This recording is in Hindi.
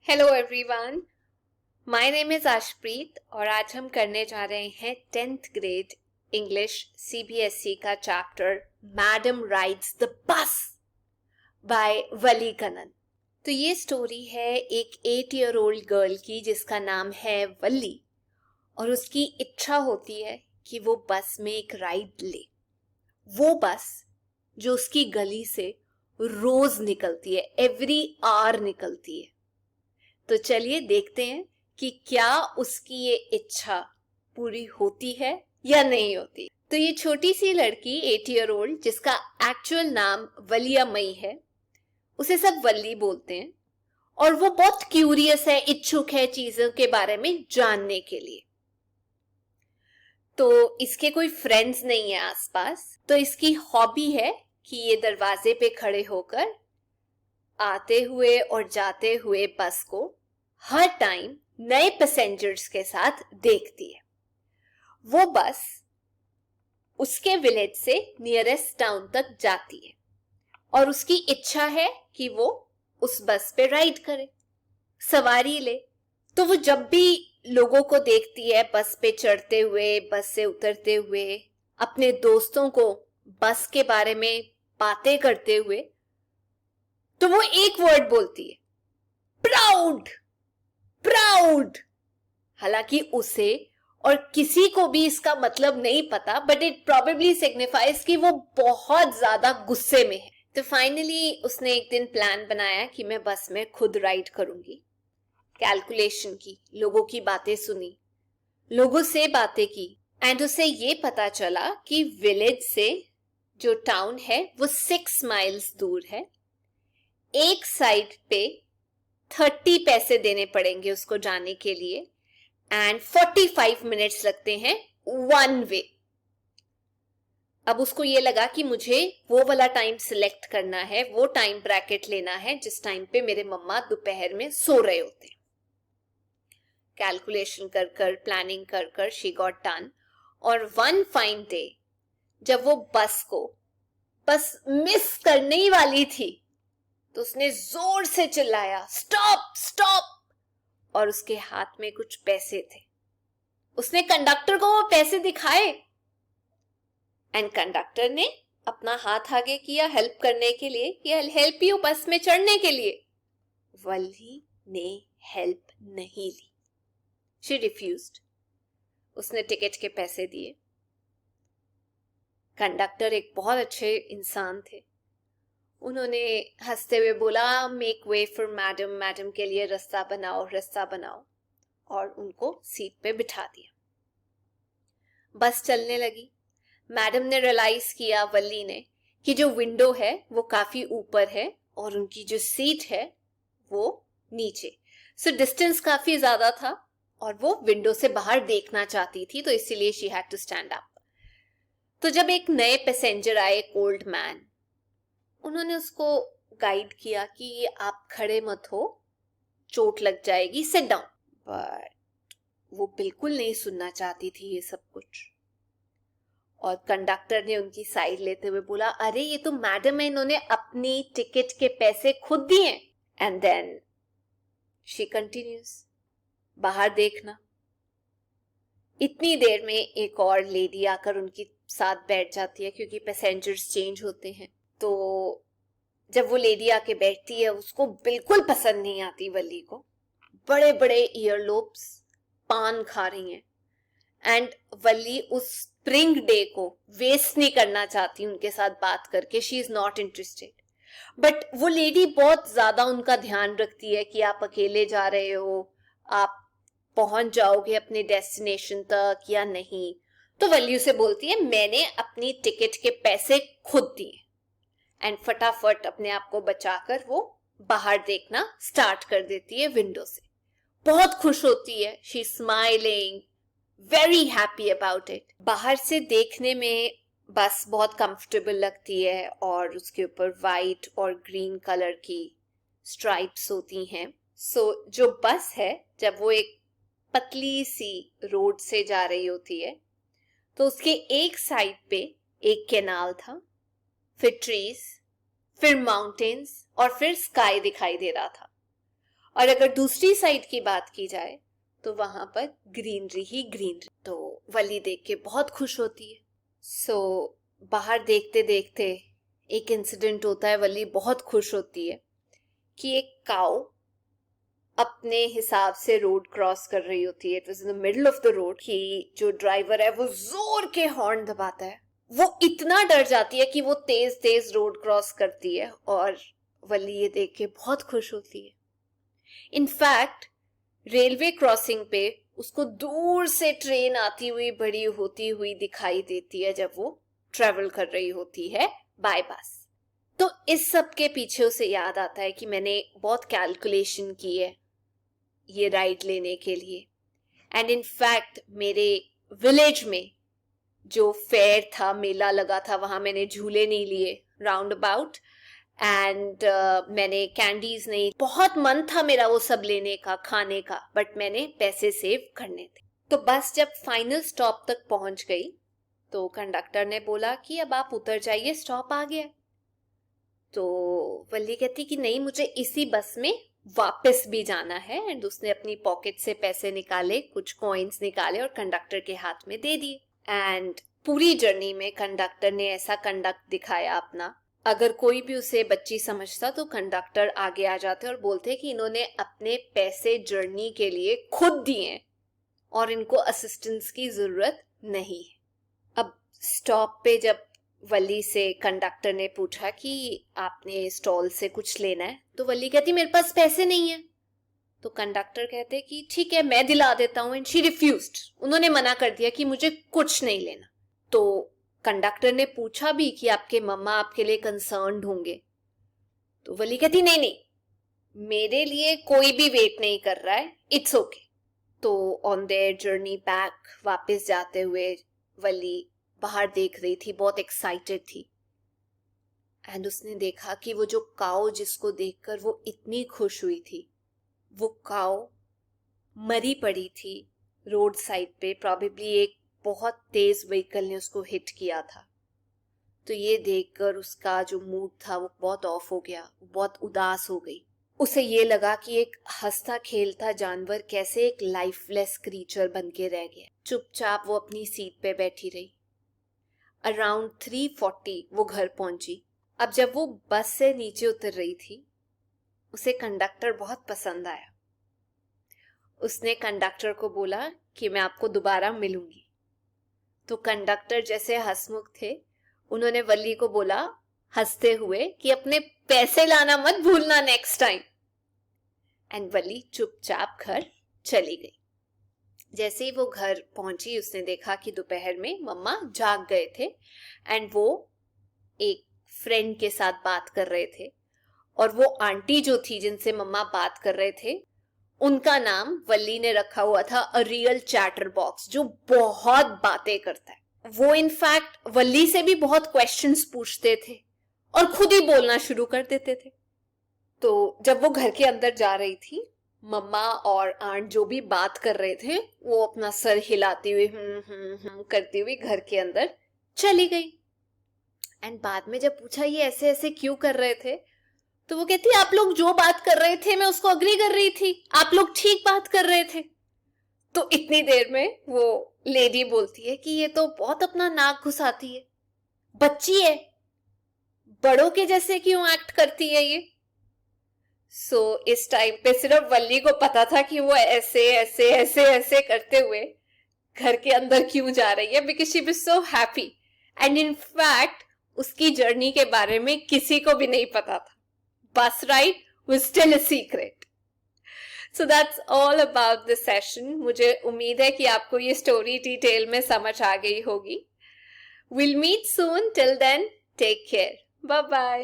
Hello everyone, my name is Ashpreet और आज हम करने जा रहे हैं 10th ग्रेड इंग्लिश सीबीएसई का chapter madam rides the bus by Valli Kannan. तो ये स्टोरी है एक 8 year old गर्ल की जिसका नाम है वल्ली और उसकी इच्छा होती है कि वो बस में एक राइड ले। वो बस जो उसकी गली से रोज निकलती है, एवरी आवर निकलती है। तो चलिए देखते हैं कि क्या उसकी ये इच्छा पूरी होती है या नहीं होती। तो ये छोटी सी लड़की 8 year old जिसका एक्चुअल नाम वलिया मई है, उसे सब वल्ली बोलते हैं और वो बहुत क्यूरियस है, इच्छुक है चीजों के बारे में जानने के लिए। तो इसके कोई फ्रेंड्स नहीं है आसपास, तो इसकी हॉबी है कि ये दरवाजे पे खड़े होकर आते हुए और जाते हुए बस को हर टाइम नए पैसेंजर्स के साथ देखती है। वो बस उसके विलेज से नियरेस्ट टाउन तक जाती है और उसकी इच्छा है कि वो उस बस पे राइड करे, सवारी ले। तो वो जब भी लोगों को देखती है बस पे चढ़ते हुए, बस से उतरते हुए, अपने दोस्तों को बस के बारे में बातें करते हुए, तो वो एक वर्ड बोलती है, प्राउड प्राउड। हालांकि उसे और किसी को भी इसका मतलब नहीं पता, बट इट प्रोबेबली सिग्निफाइज कि वो बहुत ज्यादा गुस्से में है। तो फाइनली उसने एक दिन प्लान बनाया कि मैं बस में खुद राइड करूंगी। कैलकुलेशन की, लोगों की बातें सुनी, लोगों से बातें की, एंड उसे ये पता चला कि विलेज से जो टाउन है वो 6 miles दूर है। एक साइड पे 30 पैसे देने पड़ेंगे उसको जाने के लिए एंड 45 मिनट्स लगते हैं वन वे। अब उसको ये लगा कि मुझे वो वाला टाइम सिलेक्ट करना है, वो टाइम ब्रैकेट लेना है जिस टाइम पे मेरे मम्मा दोपहर में सो रहे होते। कैलकुलेशन कर कर, प्लानिंग कर कर शी गॉट डन। और वन फाइन डे जब वो बस मिस करने ही वाली थी, तो उसने जोर से चिल्लाया, स्टॉप स्टॉप। और उसके हाथ में कुछ पैसे थे। उसने कंडक्टर को वो पैसे दिखाए एंड कंडक्टर ने अपना हाथ आगे किया हेल्प करने के लिए, कि हेल्प यू बस में चढ़ने के लिए। वल्ली ने हेल्प नहीं ली, शी रिफ्यूज्ड। उसने टिकट के पैसे दिए। कंडक्टर एक बहुत अच्छे इंसान थे, उन्होंने हंसते हुए बोला, make way for madam, madam के लिए रास्ता बनाओ, रास्ता बनाओ, और उनको सीट पे बिठा दिया। बस चलने लगी। मैडम ने रियलाइज किया, वल्ली ने, कि जो विंडो है वो काफी ऊपर है और उनकी जो सीट है वो नीचे। सो डिस्टेंस काफी ज्यादा था और वो विंडो से बाहर देखना चाहती थी, तो इसीलिए she had to stand up. तो जब एक नए पैसेंजर आए, ओल्ड मैन, उन्होंने उसको गाइड किया कि आप खड़े मत हो, चोट लग जाएगी, सिट डाउन। बट वो बिल्कुल नहीं सुनना चाहती थी ये सब कुछ। और कंडक्टर ने उनकी साइड लेते हुए बोला, अरे ये तो मैडम है, इन्होंने अपनी टिकट के पैसे खुद दिए। एंड देन शी कंटिन्यूज, बाहर देखना। इतनी देर में एक और लेडी आकर उनके साथ बैठ जाती है, क्योंकि पैसेंजर्स चेंज होते हैं। तो जब वो लेडी आके बैठती है, उसको बिल्कुल पसंद नहीं आती वल्ली को। बड़े बड़े ईयरलोब्स, पान खा रही हैं, एंड वल्ली उस स्प्रिंग डे को वेस्ट नहीं करना चाहती उनके साथ बात करके। She is not interested. But वो लेडी बहुत ज्यादा उनका ध्यान रखती है कि आप अकेले जा रहे हो, आप पहुंच जाओगे अपने डेस्टिनेशन तक या नहीं। तो वल्ली उसे बोलती है, मैंने अपनी टिकट के पैसे खुद दिए, एंड फटाफट अपने आप को बचाकर वो बाहर देखना स्टार्ट कर देती है विंडो से। बहुत खुश होती है, she smiling, very happy about it. बाहर से देखने में बस बहुत कंफर्टेबल लगती है और उसके ऊपर वाइट और ग्रीन कलर की स्ट्राइप्स होती हैं। सो जो बस है, जब वो एक पतली सी रोड से जा रही होती है, तो उसके एक साइड पे एक कैनाल था, फिर ट्रीज, फिर माउंटेन्स और फिर स्काई दिखाई दे रहा था। और अगर दूसरी साइड की बात की जाए तो वहां पर ग्रीनरी ही ग्रीनरी। तो वली देख के बहुत खुश होती है। बाहर देखते देखते एक इंसिडेंट होता है। वली बहुत खुश होती है कि एक काऊ अपने हिसाब से रोड क्रॉस कर रही होती है। It was in the middle of the road कि जो ड्राइवर है वो जोर के हॉर्न दबाता है। वो इतना डर जाती है कि वो तेज तेज रोड क्रॉस करती है और वली ये देख के बहुत खुश होती है। इनफैक्ट रेलवे क्रॉसिंग पे उसको दूर से ट्रेन आती हुई बड़ी होती हुई दिखाई देती है जब वो ट्रेवल कर रही होती है बाय बस। तो इस सब के पीछे उसे याद आता है कि मैंने बहुत कैलकुलेशन की है ये राइड लेने के लिए। एंड इनफैक्ट मेरे विलेज में जो फेयर था, मेला लगा था, वहां मैंने झूले नहीं लिए राउंड अबाउट एंड मैंने कैंडीज नहीं। बहुत मन था मेरा वो सब लेने का, खाने का, बट मैंने पैसे सेव करने थे। तो बस जब फाइनल स्टॉप तक पहुंच गई तो कंडक्टर ने बोला कि अब आप उतर जाइए, स्टॉप आ गया। तो वल्ली कहती कि नहीं, मुझे इसी बस में वापस भी जाना है। एंड उसने अपनी पॉकेट से पैसे निकाले, कुछ कॉइन्स निकाले और कंडक्टर के हाथ में दे दिए। एंड पूरी जर्नी में कंडक्टर ने ऐसा कंडक्ट दिखाया अपना, अगर कोई भी उसे बच्ची समझता तो कंडक्टर आगे आ जाते और बोलते कि इन्होंने अपने पैसे जर्नी के लिए खुद दिए और इनको असिस्टेंस की जरूरत नहीं है। अब स्टॉप पे जब वली से कंडक्टर ने पूछा कि आपने स्टॉल से कुछ लेना है, तो वली कहती मेरे पास पैसे नहीं है। तो कंडक्टर कहते कि ठीक है, मैं दिला देता हूं। एंड शी रिफ्यूज्ड, उन्होंने मना कर दिया कि मुझे कुछ नहीं लेना। तो कंडक्टर ने पूछा भी कि आपके मम्मा आपके लिए कंसर्न्ड होंगे। तो वली कहती नहीं नहीं, मेरे लिए कोई भी वेट नहीं कर रहा है, इट्स ओके। तो ऑन देयर जर्नी बैक वापस जाते हुए वली बाहर देख रही थी, बहुत एक्साइटेड थी। एंड उसने देखा कि वो जो काऊ जिसको देखकर वो इतनी खुश हुई थी, वो काऊ मरी पड़ी थी रोड साइड पे। प्रॉबेबली एक बहुत तेज व्हीकल ने उसको हिट किया था। तो ये देखकर उसका जो मूड था वो बहुत ऑफ हो गया, वो बहुत उदास हो गई। उसे ये लगा कि एक हंसता खेलता जानवर कैसे एक लाइफलेस क्रीचर बन के रह गया। चुपचाप वो अपनी सीट पे बैठी रही। अराउंड 3:40 वो घर पहुंची। अब जब वो बस से नीचे उतर रही थी, उसे कंडक्टर बहुत पसंद आया। उसने कंडक्टर को बोला कि मैं आपको दोबारा मिलूंगी। तो कंडक्टर जैसे हंसमुख थे, उन्होंने वली को बोला हंसते हुए कि अपने पैसे लाना मत भूलना नेक्स्ट टाइम। एंड वली चुपचाप घर चली गई। जैसे ही वो घर पहुंची, उसने देखा कि दोपहर में मम्मा जाग गए थे एंड वो एक फ्रेंड के साथ बात कर रहे थे। और वो आंटी जो थी जिनसे मम्मा बात कर रहे थे, उनका नाम वल्ली ने रखा हुआ था अ रियल चैटर बॉक्स, जो बहुत बातें करता है। वो इनफैक्ट वल्ली से भी बहुत क्वेश्चंस पूछते थे और खुद ही बोलना शुरू कर देते थे। तो जब वो घर के अंदर जा रही थी, मम्मा और आंट जो भी बात कर रहे थे, वो अपना सर हिलाती हुई करती हुई घर के अंदर चली गई। एंड बाद में जब पूछा ये ऐसे ऐसे क्यों कर रहे थे, तो वो कहती आप लोग जो बात कर रहे थे मैं उसको अग्री कर रही थी, आप लोग ठीक बात कर रहे थे। तो इतनी देर में वो लेडी बोलती है कि ये तो बहुत अपना नाक घुसाती है, बच्ची है, बड़ों के जैसे क्यों एक्ट करती है ये। इस टाइम पे सिर्फ वल्ली को पता था कि वो ऐसे ऐसे ऐसे ऐसे करते हुए घर के अंदर क्यों जा रही है, because she was so happy. And in fact उसकी जर्नी के बारे में किसी को भी नहीं पता था। बस ride was still a secret. So that's all about the session. मुझे उम्मीद है कि आपको ये स्टोरी डिटेल में समझ आ गई होगी। We'll meet soon. Till then, take care. Bye bye.